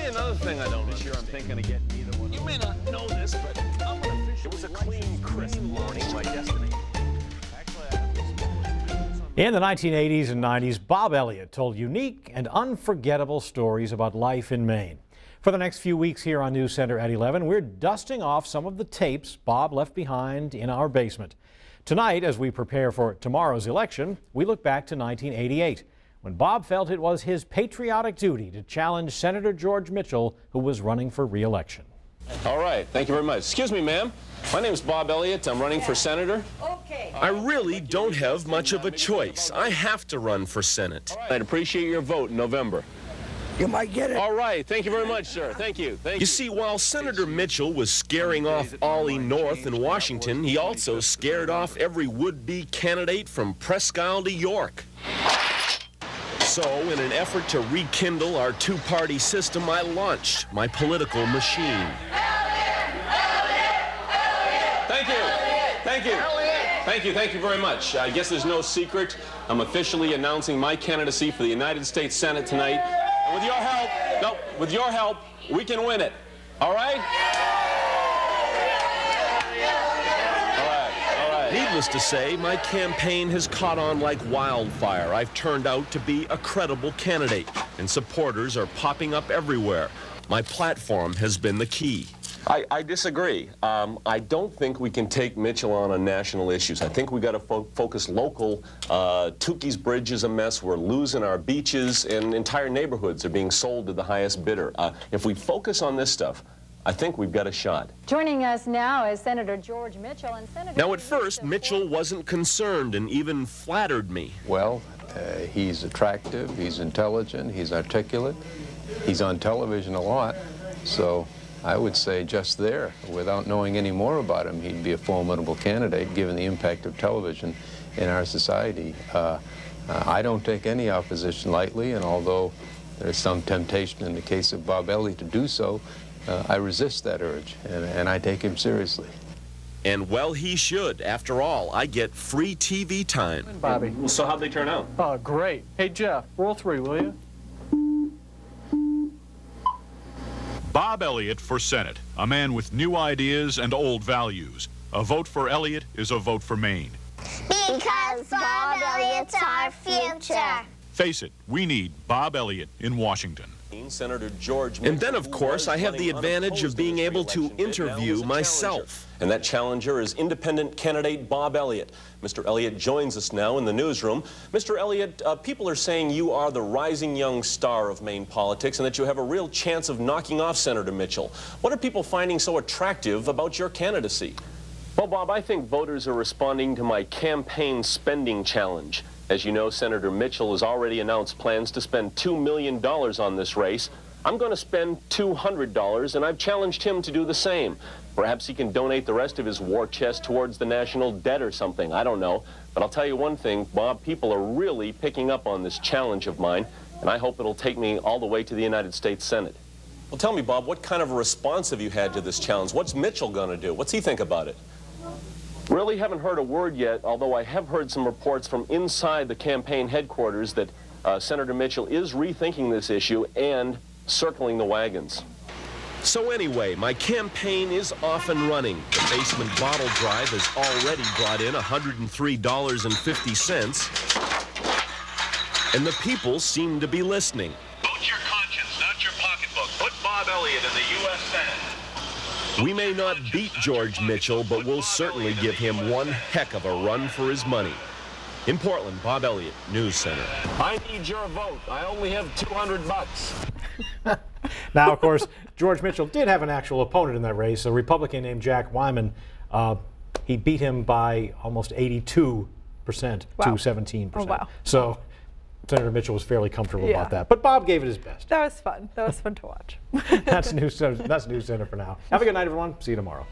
another thing I don't understand. I'm thinking of getting either one. You may not know this, but I'm an official. It was a clean, crisp morning. My destiny. In the 1980s and 90s, Bob Elliot told unique and unforgettable stories about life in Maine. For the next few weeks here on News Center at 11, we're dusting off some of the tapes Bob left behind in our basement. Tonight, as we prepare for tomorrow's election, we look back to 1988, when Bob felt it was his patriotic duty to challenge Senator George Mitchell, who was running for re-election. All right, thank you very much. Excuse me, ma'am. My name's Bob Elliot. I'm running for senator. Okay. I really don't have much of a choice. I have to run for Senate. I'd appreciate your vote in November. You might get it. All right, thank you very much, sir. Thank you. Thank you. You see, while Senator Mitchell was scaring off Ollie North in Washington, he also scared off every would-be candidate from Presque Isle to York. So, in an effort to rekindle our two-party system, I launched my political machine. Thank you. Thank you. Thank you. Thank you very much. I guess there's no secret. I'm officially announcing my candidacy for the United States Senate tonight. And with your help, we can win it. All right? All right. Needless to say, my campaign has caught on like wildfire. I've turned out to be a credible candidate, and supporters are popping up everywhere. My platform has been the key. I disagree. I don't think we can take Mitchell on national issues. I think we got to focus local. Tukey's Bridge is a mess. We're losing our beaches, and entire neighborhoods are being sold to the highest bidder. If we focus on this stuff, I think we've got a shot. Joining us now is Senator George Mitchell. And Senator Now, at first, Mitchell wasn't concerned and even flattered me. Well, he's attractive, he's intelligent, he's articulate, he's on television a lot, so I would say just there, without knowing any more about him, he'd be a formidable candidate given the impact of television in our society. I don't take any opposition lightly, and although there's some temptation in the case of Bob Elliot to do so, I resist that urge, and I take him seriously. And well, he should. After all, I get free TV time. Bobby. So how'd they turn out? Oh, great. Hey, Jeff, roll 3, will you? Bob Elliot for Senate, a man with new ideas and old values. A vote for Elliot is a vote for Maine. Because Bob Elliott's our future. Face it, we need Bob Elliot in Washington. Senator George Mitchell, And then, of course, I have the advantage of being able to interview myself. And that challenger is independent candidate Bob Elliot. Mr. Elliot joins us now in the newsroom. Mr. Elliot, people are saying you are the rising young star of Maine politics and that you have a real chance of knocking off Senator Mitchell. What are people finding so attractive about your candidacy? Well, Bob, I think voters are responding to my campaign spending challenge. As you know, Senator Mitchell has already announced plans to spend $2 million on this race. I'm going to spend $200, and I've challenged him to do the same. Perhaps he can donate the rest of his war chest towards the national debt or something. I don't know. But I'll tell you one thing, Bob, people are really picking up on this challenge of mine, and I hope it'll take me all the way to the United States Senate. Well, tell me, Bob, what kind of a response have you had to this challenge? What's Mitchell going to do? What's he think about it? Really haven't heard a word yet, although I have heard some reports from inside the campaign headquarters that Senator Mitchell is rethinking this issue and circling the wagons. So anyway, my campaign is off and running. The basement bottle drive has already brought in $103.50, and the people seem to be listening. Vote your conscience, not your pocketbook. Put Bob Elliot in the U.S. Senate. We may not beat George Mitchell, but we'll certainly give him one heck of a run for his money. In Portland, Bob Elliot, News Center. I need your vote. I only have $200. Now, of course, George Mitchell did have an actual opponent in that race, a Republican named Jack Wyman. He beat him by almost 82% to 17%. Oh, wow. So Senator Mitchell was fairly comfortable about that. But Bob gave it his best. That was fun. That was fun to watch. That's News Center for now. Have a good night, everyone. See you tomorrow.